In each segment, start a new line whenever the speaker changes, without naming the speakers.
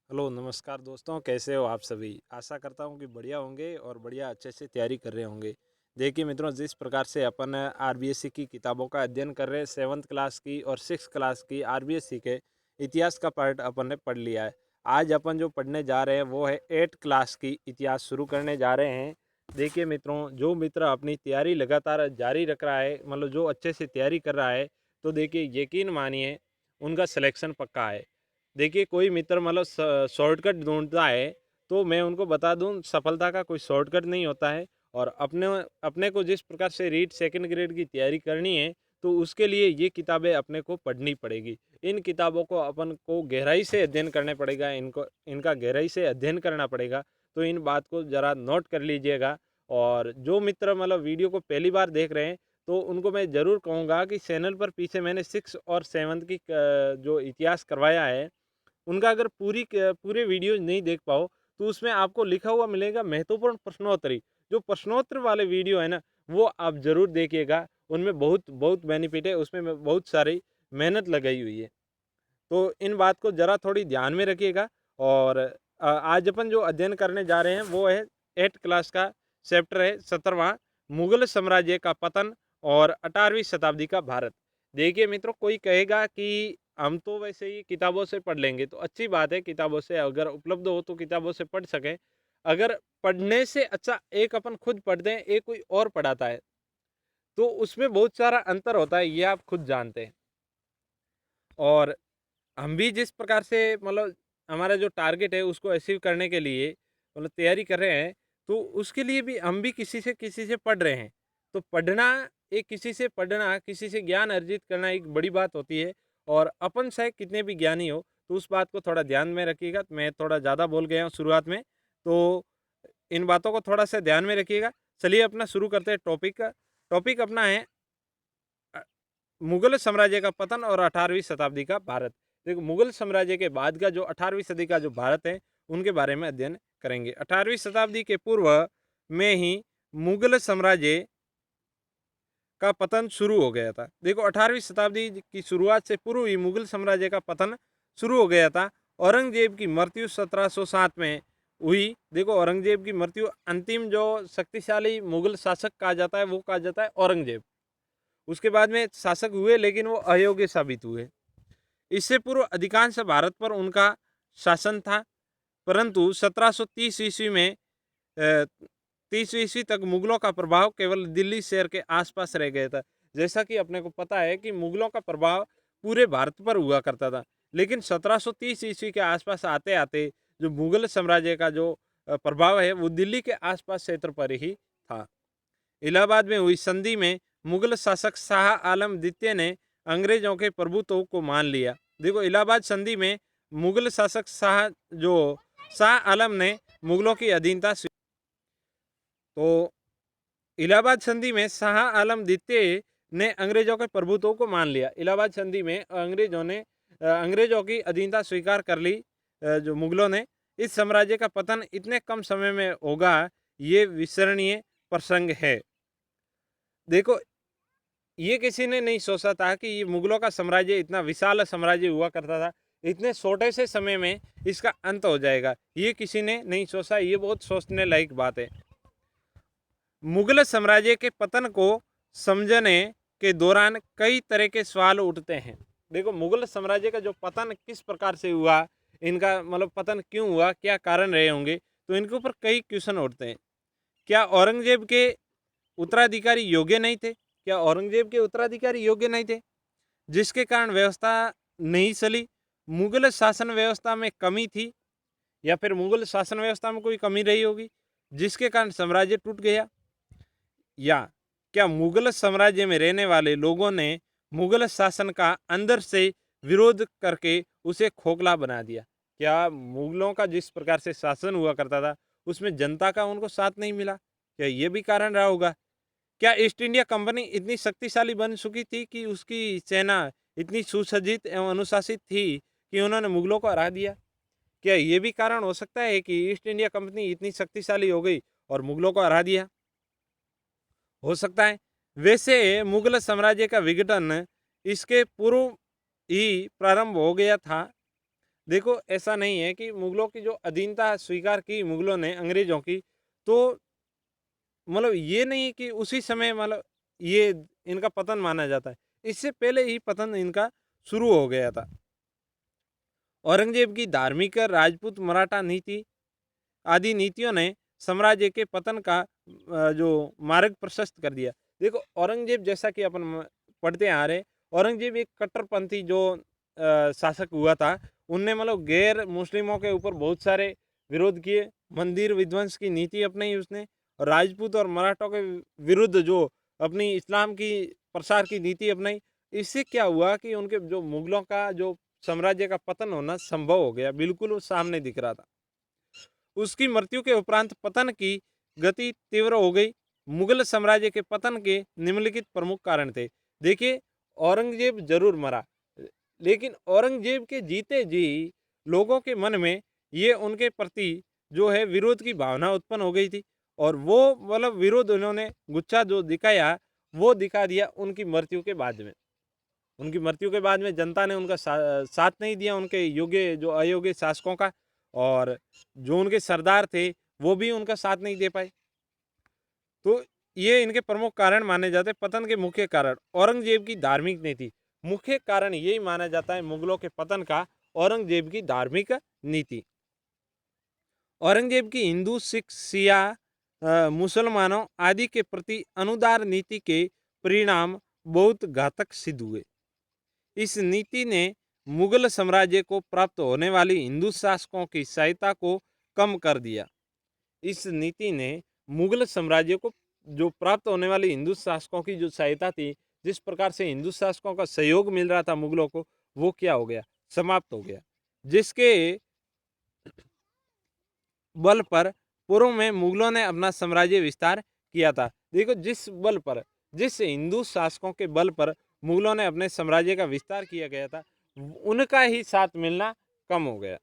Hello नमस्कार दोस्तों, कैसे हो आप सभी। आशा करता हूँ कि बढ़िया होंगे और बढ़िया अच्छे से तैयारी कर रहे होंगे। देखिए मित्रों, जिस प्रकार से अपन आरबीएससी की किताबों का अध्ययन कर रहे हैं, 7th क्लास की और 6th क्लास की आरबीएससी के इतिहास का पार्ट अपन ने पढ़ लिया है। आज अपन जो पढ़ने जा रहे हैं वो है 8th क्लास की इतिहास शुरू करने जा रहे हैं। देखिए मित्रों, जो मित्र अपनी तैयारी लगातार जारी रख रहा है, मतलब जो अच्छे से तैयारी कर रहा है, तो देखिए यकीन मानिए उनका सिलेक्शन पक्का है। देखिए कोई मित्र मतलब शॉर्टकट ढूंढता है, तो मैं उनको बता दूं सफलता का कोई शॉर्टकट नहीं होता है। और अपने अपने को जिस प्रकार से रीट सेकंड ग्रेड की तैयारी करनी है, तो उसके लिए ये किताबें अपने को पढ़नी पड़ेगी। इन किताबों को अपन को गहराई से अध्ययन करने पड़ेगा, इनका गहराई से अध्ययन करना पड़ेगा। तो इन बात को ज़रा नोट कर लीजिएगा। और जो मित्र मतलब वीडियो को पहली बार देख रहे हैं, तो उनको मैं ज़रूर कहूँगा कि चैनल पर पीछे मैंने 6 और 7 की जो इतिहास करवाया है, उनका अगर पूरे वीडियो नहीं देख पाओ, तो उसमें आपको लिखा हुआ मिलेगा महत्वपूर्ण प्रश्नोत्तरी। जो प्रश्नोत्तर वाले वीडियो है ना, वो आप ज़रूर देखिएगा। उनमें बहुत बहुत बेनिफिट है, उसमें बहुत सारी मेहनत लगाई हुई है। तो इन बात को ज़रा थोड़ी ध्यान में रखिएगा। और आज अपन जो अध्ययन करने जा रहे हैं वो है 8th क्लास का चैप्टर है 17वां, मुगल साम्राज्य का पतन और 18वीं शताब्दी का भारत। देखिए मित्रों, कोई कहेगा कि हम तो वैसे ही किताबों से पढ़ लेंगे, तो अच्छी बात है, किताबों से अगर उपलब्ध हो तो किताबों से पढ़ सकें। अगर पढ़ने से अच्छा एक अपन खुद पढ़ते हैं, एक कोई और पढ़ाता है, तो उसमें बहुत सारा अंतर होता है, ये आप खुद जानते हैं। और हम भी जिस प्रकार से मतलब हमारा जो टारगेट है उसको अचीव करने के लिए मतलब तैयारी कर रहे हैं, तो उसके लिए भी हम भी किसी से पढ़ रहे हैं। तो पढ़ना, एक किसी से पढ़ना, किसी से ज्ञान अर्जित करना एक बड़ी बात होती है। और अपन चाहे कितने भी ज्ञानी हो, तो उस बात को थोड़ा ध्यान में रखिएगा। मैं थोड़ा ज़्यादा बोल गया हूँ शुरुआत में, तो इन बातों को थोड़ा सा ध्यान में रखिएगा। चलिए अपना शुरू करते हैं टॉपिक का। टॉपिक अपना है अ, मुगल साम्राज्य का पतन और 18वीं शताब्दी का भारत। देखो, मुगल साम्राज्य के बाद का जो 18वीं सदी का जो भारत है, उनके बारे में अध्ययन करेंगे। 18वीं शताब्दी के पूर्व में ही मुगल साम्राज्य का पतन शुरू हो गया था। देखो, 18वीं शताब्दी की शुरुआत से पूर्व ही मुगल साम्राज्य का पतन शुरू हो गया था। औरंगजेब की मृत्यु 1707 में हुई। देखो, औरंगजेब की मृत्यु, अंतिम जो शक्तिशाली मुगल शासक कहा जाता है वो कहा जाता है औरंगजेब। उसके बाद में शासक हुए, लेकिन वो अयोग्य साबित हुए। इससे पूर्व अधिकांश भारत पर उनका शासन था, परंतु 1730 ईस्वी में 30 ईस्वी तक मुगलों का प्रभाव केवल दिल्ली शहर के आसपास रह गया था। जैसा कि अपने को पता है कि मुगलों का प्रभाव पूरे भारत पर हुआ करता था, लेकिन 1730 ईस्वी के आसपास आते आते जो मुगल साम्राज्य का जो प्रभाव है वो दिल्ली के आसपास क्षेत्र पर ही था। इलाहाबाद में हुई संधि में मुगल शासक शाह आलम द्वितीय ने अंग्रेजों के प्रभुत्व को मान लिया। देखो, इलाहाबाद संधि में मुगल शासक शाह आलम ने मुगलों की अधीनता तो इलाहाबाद संधि में शाह आलम द्वितीय ने अंग्रेजों के प्रभुत्व को मान लिया। इलाहाबाद संधि में अंग्रेजों की अधीनता स्वीकार कर ली। जो मुगलों ने, इस साम्राज्य का पतन इतने कम समय में होगा, ये विस्मरणीय प्रसंग है। देखो, ये किसी ने नहीं सोचा था कि ये मुगलों का साम्राज्य इतना विशाल साम्राज्य हुआ करता था, इतने छोटे से समय में इसका अंत हो जाएगा। ये किसी ने नहीं सोचा। ये बहुत सोचने लायक बात है। मुगल साम्राज्य के पतन को समझने के दौरान कई तरह के सवाल उठते हैं। देखो, मुगल साम्राज्य का जो पतन किस प्रकार से हुआ, इनका मतलब पतन क्यों हुआ, क्या कारण रहे होंगे, तो इनके ऊपर कई क्वेश्चन उठते हैं। क्या औरंगजेब के उत्तराधिकारी योग्य नहीं थे? क्या औरंगजेब के उत्तराधिकारी योग्य नहीं थे, जिसके कारण व्यवस्था नहीं चली? मुगल शासन व्यवस्था में कमी थी, या फिर मुगल शासन व्यवस्था में कोई कमी रही होगी जिसके कारण साम्राज्य टूट गया? या क्या मुगल साम्राज्य में रहने वाले लोगों ने मुगल शासन का अंदर से विरोध करके उसे खोखला बना दिया? क्या मुगलों का जिस प्रकार से शासन हुआ करता था, उसमें जनता का उनको साथ नहीं मिला? क्या ये भी कारण रहा होगा? क्या ईस्ट इंडिया कंपनी इतनी शक्तिशाली बन चुकी थी कि उसकी सेना इतनी सुसज्जित एवं अनुशासित थी कि उन्होंने मुगलों को हरा दिया? क्या ये भी कारण हो सकता है कि ईस्ट इंडिया कंपनी इतनी शक्तिशाली हो गई और मुगलों को हरा दिया? हो सकता है। वैसे मुगल साम्राज्य का विघटन इसके पूर्व ही प्रारंभ हो गया था। देखो ऐसा नहीं है कि मुगलों की जो अधीनता स्वीकार की मुगलों ने अंग्रेजों की, तो मतलब ये नहीं कि उसी समय मतलब ये इनका पतन माना जाता है। इससे पहले ही पतन इनका शुरू हो गया था। औरंगजेब की धार्मिक, राजपूत, मराठा नीति आदि नीतियों ने साम्राज्य के पतन का जो मार्ग प्रशस्त कर दिया। देखो औरंगजेब, जैसा कि अपन पढ़ते आ रहे, औरंगजेब एक कट्टरपंथी जो शासक हुआ था। उनने मतलब गैर मुस्लिमों के ऊपर बहुत सारे विरोध किए, मंदिर विध्वंस की नीति अपनाई उसने, और राजपूत और मराठों के विरुद्ध जो अपनी इस्लाम की प्रसार की नीति अपनाई। इससे क्या हुआ कि उनके जो मुगलों का जो साम्राज्य का पतन होना संभव हो गया, बिल्कुल वो सामने दिख रहा था। उसकी मृत्यु के उपरांत पतन की गति तीव्र हो गई। मुगल साम्राज्य के पतन के निम्नलिखित प्रमुख कारण थे। देखिए, औरंगजेब जरूर मरा, लेकिन औरंगजेब के जीते जी लोगों के मन में ये उनके प्रति जो है विरोध की भावना उत्पन्न हो गई थी, और वो मतलब विरोध उन्होंने गुच्छा जो दिखाया वो दिखा दिया उनकी मृत्यु के बाद में। उनकी मृत्यु के बाद में जनता ने उनका साथ नहीं दिया, उनके योग्य जो अयोग्य शासकों का, और जो उनके सरदार थे वो भी उनका साथ नहीं दे पाए। तो ये इनके प्रमुख कारण माने जाते हैं। पतन के मुख्य कारण औरंगजेब की धार्मिक नीति, मुख्य कारण यही माना जाता है मुगलों के पतन का, औरंगजेब की धार्मिक नीति। औरंगजेब की हिंदू, सिख, शिया, मुसलमानों आदि के प्रति अनुदार नीति के परिणाम बहुत घातक सिद्ध हुए। इस नीति ने मुगल साम्राज्य को प्राप्त होने वाली हिंदू शासकों की सहायता को कम कर दिया। इस नीति ने मुगल साम्राज्य को जो प्राप्त होने वाली हिंदू शासकों की जो सहायता थी, जिस प्रकार से हिंदू शासकों का सहयोग मिल रहा था मुगलों को, वो क्या हो गया, समाप्त हो गया। जिसके बल पर पूर्व में मुगलों ने अपना साम्राज्य विस्तार किया था। देखो, जिस बल पर, जिस हिंदू शासकों के बल पर मुगलों ने अपने साम्राज्य का विस्तार किया गया था, उनका ही साथ मिलना कम हो गया।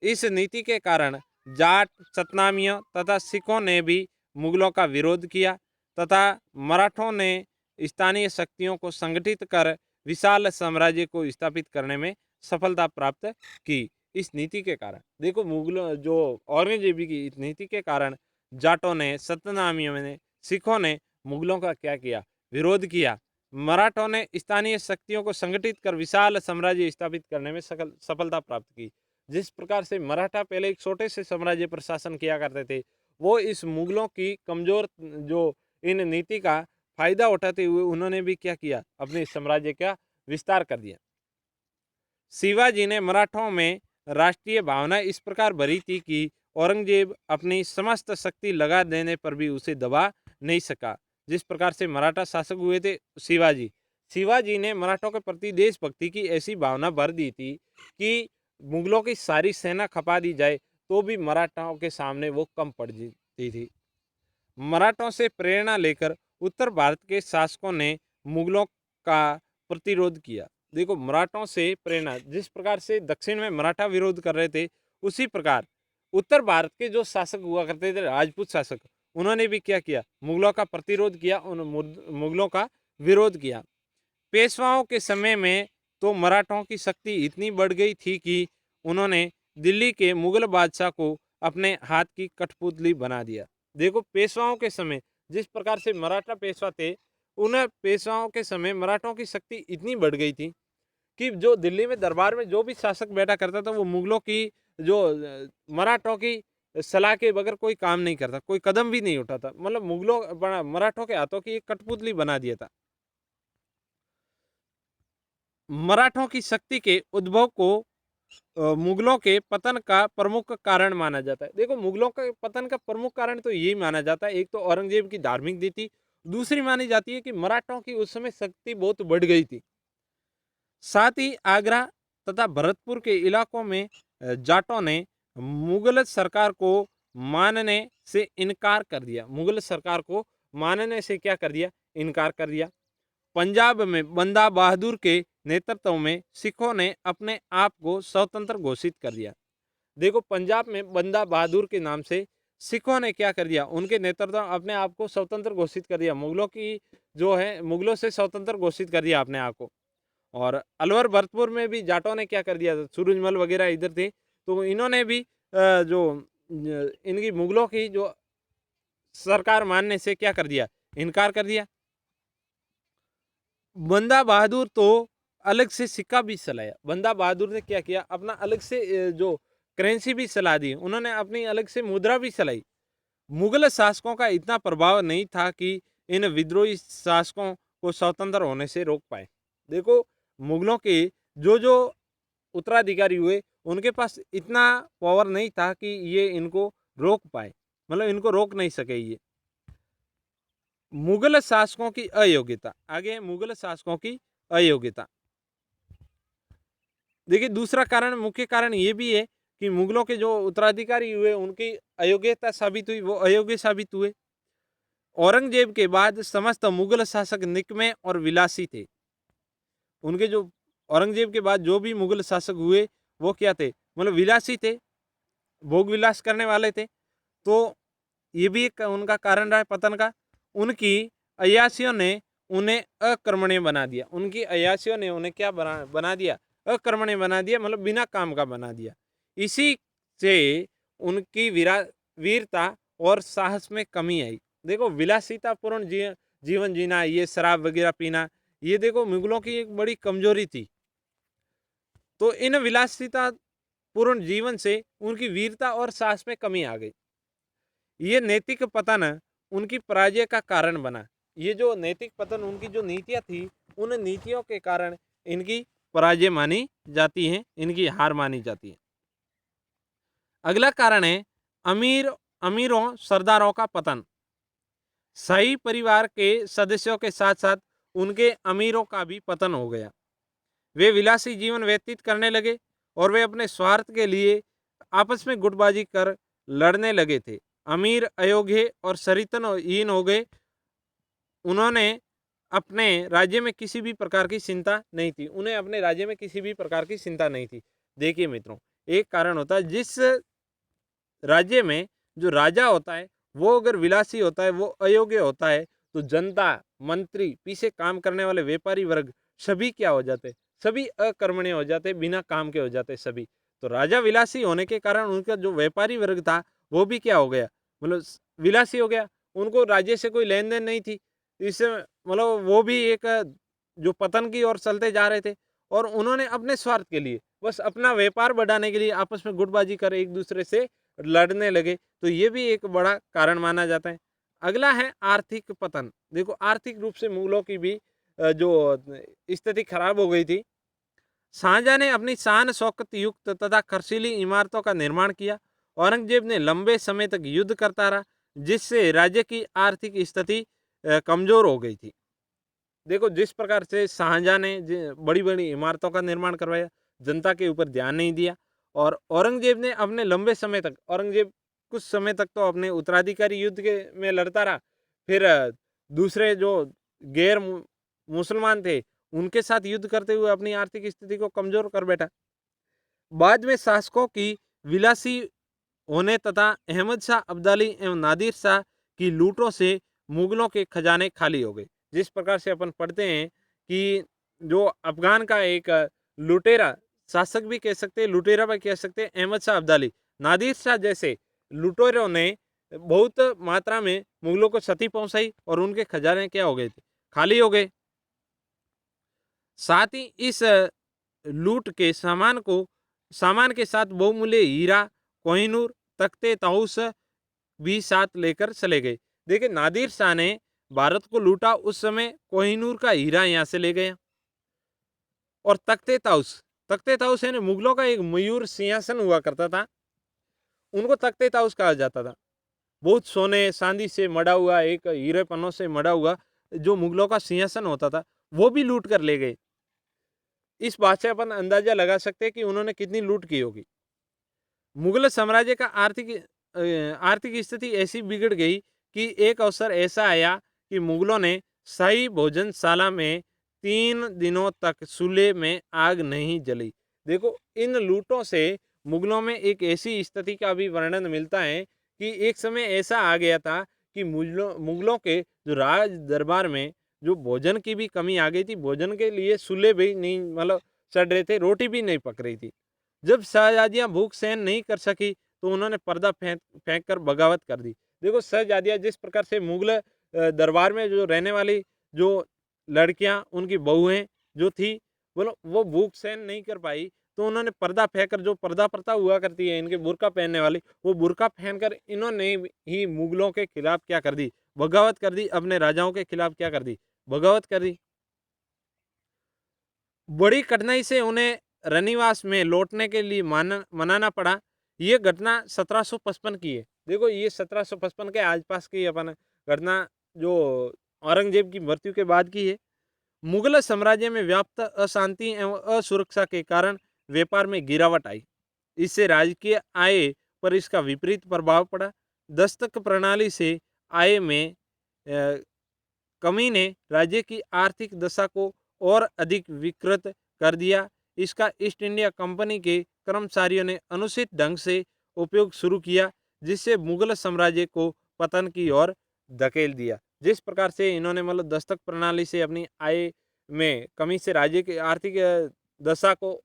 इस नीति के कारण जाट, सतनामियों तथा सिखों ने भी मुगलों का विरोध किया, तथा मराठों ने स्थानीय शक्तियों को संगठित कर विशाल साम्राज्य को स्थापित करने में सफलता प्राप्त की। इस नीति के कारण देखो, मुगलों जो औरंगजेब की इस नीति के कारण जाटों ने, सतनामियों ने, सिखों ने मुगलों का क्या किया, विरोध किया। मराठों ने स्थानीय शक्तियों को संगठित कर विशाल साम्राज्य स्थापित करने में सफलता प्राप्त की। जिस प्रकार से मराठा पहले एक छोटे से साम्राज्य पर शासन किया करते थे, वो इस मुगलों की कमजोर जो इन नीति का फायदा उठाते हुए उन्होंने भी क्या किया, अपने साम्राज्य का विस्तार कर दिया। शिवाजी ने मराठों में राष्ट्रीय भावना इस प्रकार भरी थी कि औरंगजेब अपनी समस्त शक्ति लगा देने पर भी उसे दबा नहीं सका। जिस प्रकार से मराठा शासक हुए थे शिवाजी, शिवाजी ने मराठों के प्रति देशभक्ति की ऐसी भावना भर दी थी कि मुगलों की सारी सेना खपा दी जाए तो भी मराठाओं के सामने वो कम पड़ जाती थी। मराठों से प्रेरणा लेकर उत्तर भारत के शासकों ने मुगलों का प्रतिरोध किया। देखो, मराठों से प्रेरणा, जिस प्रकार से दक्षिण में मराठा विरोध कर रहे थे, उसी प्रकार उत्तर भारत के जो शासक हुआ करते थे, राजपूत शासक, उन्होंने भी क्या किया, मुगलों का प्रतिरोध किया, उन मुगलों का विरोध किया। पेशवाओं के समय में तो मराठों की शक्ति इतनी बढ़ गई थी कि उन्होंने दिल्ली के मुगल बादशाह को अपने हाथ की कठपुतली बना दिया। देखो, पेशवाओं के समय जिस प्रकार से मराठा पेशवा थे, उन पेशवाओं के समय मराठों की शक्ति इतनी बढ़ गई थी कि जो दिल्ली में दरबार में जो भी शासक बैठा करता था, वो मुगलों की जो मराठों की सलाह के बगैर कोई काम नहीं करता, कोई कदम भी नहीं उठाता। मतलब मुगलों मराठों के हाथों की एक कठपुतली बना दिया था। मराठों की शक्ति के उद्भव को मुगलों के पतन का प्रमुख कारण माना जाता है। देखो, मुगलों के पतन का प्रमुख कारण तो यही माना जाता है, एक तो औरंगजेब की धार्मिक नीति, दूसरी मानी जाती है कि मराठों की उस समय शक्ति बहुत बढ़ गई थी। साथ ही आगरा तथा भरतपुर के इलाकों में जाटों ने मुगल सरकार को मानने से इनकार कर दिया। मुगल सरकार को मानने से क्या कर दिया, इनकार कर दिया। पंजाब में बंदा बहादुर के नेतृत्व में सिखों ने अपने आप को स्वतंत्र घोषित कर दिया। देखो, पंजाब में बंदा बहादुर के नाम से सिखों ने क्या कर दिया, उनके नेतृत्व में अपने आप को स्वतंत्र घोषित कर दिया। मुगलों की जो है, मुगलों से स्वतंत्र घोषित कर दिया अपने आप को। और अलवर भरतपुर में भी जाटों ने क्या कर दिया था, सूरजमल वगैरह इधर थे, तो इन्होंने भी जो इनकी मुगलों की जो सरकार मानने से क्या कर दिया, इनकार कर दिया। बंदा बहादुर तो अलग से सिक्का भी चलाया। बंदा बहादुर ने क्या किया, अपना अलग से जो करेंसी भी चला दी, उन्होंने अपनी अलग से मुद्रा भी चलाई। मुगल शासकों का इतना प्रभाव नहीं था कि इन विद्रोही शासकों को स्वतंत्र होने से रोक पाए। देखो, मुगलों के जो जो उत्तराधिकारी हुए, उनके पास इतना पावर नहीं था कि ये इनको रोक पाए, मतलब इनको रोक नहीं सके ये। मुगल शासकों की अयोग्यता, आगे मुगल शासकों की अयोग्यता। देखिए, दूसरा कारण, मुख्य कारण ये भी है कि मुगलों के जो उत्तराधिकारी हुए उनकी अयोग्यता साबित हुई, वो अयोग्य साबित हुए। औरंगजेब के बाद समस्त मुगल शासक निकम्मे और विलासी थे। उनके जो औरंगजेब के बाद जो भी मुगल शासक हुए वो क्या थे, मतलब विलासी थे, भोग विलास करने वाले थे। तो ये भी एक उनका कारण रहा है पतन का। उनकी अयाशियों ने उन्हें अकर्मण्य बना दिया। उनकी अयाशियों ने उन्हें क्या बना दिया, अकर्मण्य बना दिया, मतलब बिना काम का बना दिया। इसी से उनकी वीरता और साहस में कमी आई। देखो, विलासितापूर्ण जीवन जीना, ये शराब वगैरह पीना, ये देखो मुगलों की एक बड़ी कमजोरी थी। तो इन विलासितापूर्ण जीवन से उनकी वीरता और साहस में कमी आ गई। ये नैतिक पतन उनकी पराजय का कारण बना। ये जो नैतिक पतन, उनकी जो नीतियां थी, उन नीतियों के कारण इनकी पराजय मानी जाती है, इनकी हार मानी जाती है। अगला कारण है अमीरों सरदारों का पतन। शाही परिवार के सदस्यों के साथ साथ उनके अमीरों का भी पतन हो गया। वे विलासी जीवन व्यतीत करने लगे और वे अपने स्वार्थ के लिए आपस में गुटबाजी कर लड़ने लगे थे। अमीर अयोग्य और चरित्रहीन हो गए। उन्होंने अपने राज्य में किसी भी प्रकार की चिंता नहीं थी, उन्हें अपने राज्य में किसी भी प्रकार की चिंता नहीं थी। देखिए मित्रों, एक कारण होता है, जिस राज्य में जो राजा होता है वो अगर विलासी होता है, वो अयोग्य होता है, तो जनता, मंत्री, पीछे काम करने वाले व्यापारी वर्ग सभी क्या हो जाते, सभी अकर्मण्य हो जाते, बिना काम के हो जाते सभी। तो राजा विलासी होने के कारण उनका जो व्यापारी वर्ग था वो भी क्या हो गया, मतलब विलासी हो गया। उनको राज्य से कोई लेन देन नहीं थी। इससे मतलब वो भी एक जो पतन की ओर चलते जा रहे थे, और उन्होंने अपने स्वार्थ के लिए, बस अपना व्यापार बढ़ाने के लिए आपस में गुटबाजी कर एक दूसरे से लड़ने लगे। तो ये भी एक बड़ा कारण माना जाता है। अगला है आर्थिक पतन। देखो, आर्थिक रूप से मुगलों की भी जो स्थिति खराब हो गई थी। शाहजहां ने अपनी शान शौकत युक्त तथा खर्चीली इमारतों का निर्माण किया। औरंगजेब ने लंबे समय तक युद्ध करता रहा, जिससे राज्य की आर्थिक स्थिति कमजोर हो गई थी। देखो, जिस प्रकार से शाहजहां ने बड़ी बड़ी इमारतों का निर्माण करवाया, जनता के ऊपर ध्यान नहीं दिया। और औरंगजेब ने अपने लंबे समय तक, औरंगजेब कुछ समय तक तो अपने उत्तराधिकारी युद्ध के में लड़ता रहा, फिर दूसरे जो गैर मुसलमान थे उनके साथ युद्ध करते हुए अपनी आर्थिक स्थिति को कमजोर कर बैठा। बाद में शासकों की विलासी होने तथा अहमद शाह अब्दाली एवं नादिर शाह की लूटों से मुगलों के खजाने खाली हो गए। जिस प्रकार से अपन पढ़ते हैं कि जो अफगान का एक लुटेरा शासक भी कह सकते हैं, लुटेरा भी कह सकते हैं, अहमद शाह अब्दाली, नादिर शाह जैसे लुटेरों ने बहुत मात्रा में मुगलों को क्षति पहुंचाई और उनके खजाने क्या हो गए थे, खाली हो गए। साथ ही इस लूट के सामान के साथ बहुमूल्य हीरा, कोहिनूर, तख्ते ताउस भी साथ लेकर चले गए। देखिए, नादिर शाह ने भारत को लूटा, उस समय कोहिनूर का हीरा यहाँ से ले गया। और तख्ते ताउस है ना, मुगलों का एक मयूर सिंहासन हुआ करता था, उनको तख्ते ताउस कहा जाता था। बहुत सोने चांदी से मड़ा हुआ, एक हीरे पन्नों से मड़ा हुआ जो मुगलों का सिंहासन होता था, वो भी लूट कर ले गए। इस बात से अपन अंदाजा लगा सकते हैं कि उन्होंने कितनी लूट की होगी। मुगल साम्राज्य का आर्थिक स्थिति ऐसी बिगड़ गई कि एक अवसर ऐसा आया कि मुगलों ने शाही भोजनशाला में 3 दिनों तक चूल्हे में आग नहीं जली। देखो, इन लूटों से मुगलों में एक ऐसी स्थिति का भी वर्णन मिलता है कि एक समय ऐसा आ गया था कि मुगलों के जो राज दरबार में जो भोजन की भी कमी आ गई थी, भोजन के लिए चूल्हे भी नहीं मतलब सड़ रहे थे, रोटी भी नहीं पक रही थी। जब शहजादियाँ भूख सहन नहीं कर सकी तो उन्होंने पर्दा फेंक कर बगावत कर दी। देखो शहजादियाँ जिस प्रकार से मुगल दरबार में जो रहने वाली जो लड़कियाँ, उनकी बहुएँ जो थी, बोलो वो भूख सहन नहीं कर पाई, तो उन्होंने पर्दा फेंक कर, जो पर्दा प्रथा हुआ करती है इनके बुर्का पहनने वाली, वो बुर्का पहनकर इन्होंने ही मुगलों के खिलाफ क्या कर दी, बगावत कर दी, अपने राजाओं के खिलाफ क्या कर दी, बगावत कर दी। बड़ी कठिनाई से उन्हें रनिवास में लौटने के लिए मनाना पड़ा। ये घटना 1755 की है। देखो ये 1755 के आसपास की अपन घटना जो औरंगजेब की मृत्यु के बाद की है। मुगल साम्राज्य में व्याप्त अशांति एवं असुरक्षा के कारण व्यापार में गिरावट आई। इससे राजकीय आय पर इसका विपरीत प्रभाव पड़ा। दस्तक प्रणाली से आय में कमी ने राज्य की आर्थिक दशा को और अधिक विकृत कर दिया। इसका ईस्ट इंडिया कंपनी के कर्मचारियों ने अनुचित ढंग से उपयोग शुरू किया, जिससे मुगल साम्राज्य को पतन की ओर धकेल दिया। जिस प्रकार से इन्होंने मतलब दस्तक प्रणाली से अपनी आय में कमी से राज्य की आर्थिक दशा को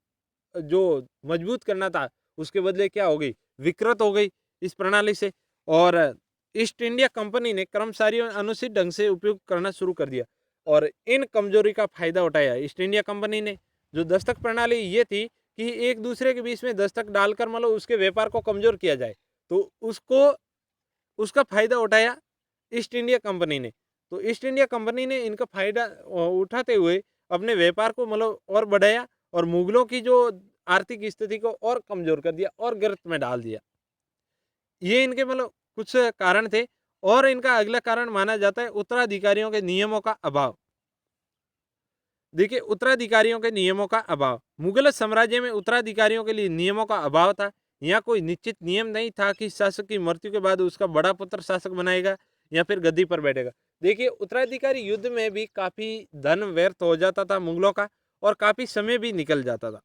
जो मजबूत करना था, उसके बदले क्या हो गई, विकृत हो गई इस प्रणाली से। और ईस्ट इंडिया कंपनी ने कर्मचारियों अनुचित ढंग से उपयोग करना शुरू कर दिया और इन कमजोरी का फायदा उठाया ईस्ट इंडिया कंपनी ने। जो दस्तक प्रणाली ये थी कि एक दूसरे के बीच में दस्तक डालकर मतलब उसके व्यापार को कमजोर किया जाए, तो उसको उसका फायदा उठाया ईस्ट इंडिया कंपनी ने। तो ईस्ट इंडिया कंपनी ने इनका फायदा उठाते हुए अपने व्यापार को मतलब और बढ़ाया और मुगलों की जो आर्थिक स्थिति को और कमजोर कर दिया और गिरफ्त में डाल दिया। ये इनके मतलब कुछ कारण थे। और इनका अगला कारण माना जाता है उत्तराधिकारियों के नियमों का अभाव। देखिए उत्तराधिकारियों के नियमों का अभाव, मुगल साम्राज्य में उत्तराधिकारियों के लिए नियमों का अभाव था। यहाँ कोई निश्चित नियम नहीं था कि शासक की मृत्यु के बाद उसका बड़ा पुत्र शासक बनाएगा या फिर गद्दी पर बैठेगा। देखिए उत्तराधिकारी युद्ध में भी काफी धन व्यर्थ हो जाता था मुगलों का और काफी समय भी निकल जाता था।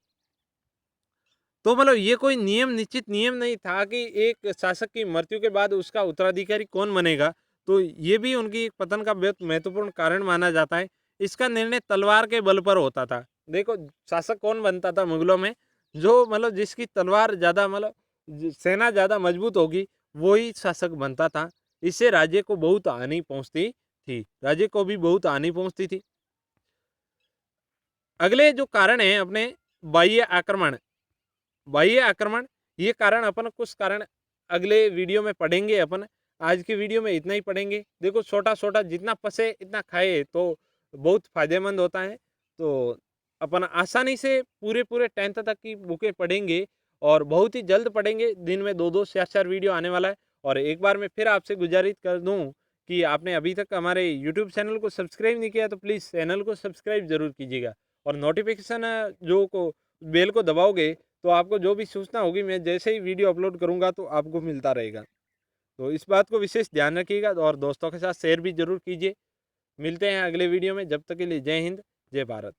तो मतलब ये कोई नियम, निश्चित नियम नहीं था कि एक शासक की मृत्यु के बाद उसका उत्तराधिकारी कौन बनेगा। तो ये भी उनकी पतन का बहुत महत्वपूर्ण कारण माना जाता है। इसका निर्णय तलवार के बल पर होता था। देखो शासक कौन बनता था मुगलों में, जो मतलब जिसकी तलवार ज़्यादा मतलब सेना ज़्यादा मजबूत होगी, वही शासक बनता था। इससे राज्य को बहुत हानि पहुंचती थी, राज्य को भी बहुत हानि पहुंचती थी। अगले जो कारण है अपने बाह्य आक्रमण, बाह्य आक्रमण, ये कारण अपन कुछ कारण अगले वीडियो में पढ़ेंगे। अपन आज की वीडियो में इतना ही पढ़ेंगे। देखो छोटा छोटा जितना पसे इतना खाए तो बहुत फायदेमंद होता है। तो अपन आसानी से पूरे पूरे 10th तक की बुकें पढ़ेंगे और बहुत ही जल्द पढ़ेंगे। दिन में 2-2 4-4 वीडियो आने वाला है। और एक बार मैं फिर आपसे गुजारिश कर दूं कि आपने अभी तक हमारे यूट्यूब चैनल को सब्सक्राइब नहीं किया तो प्लीज़ चैनल को सब्सक्राइब जरूर कीजिएगा और नोटिफिकेशन जो को बेल को दबाओगे तो आपको जो भी सूचना होगी, मैं जैसे ही वीडियो अपलोड करूंगा तो आपको मिलता रहेगा। तो इस बात को विशेष ध्यान रखिएगा और दोस्तों के साथ शेयर भी जरूर कीजिए। मिलते हैं अगले वीडियो में, जब तक के लिए जय हिंद, जय भारत।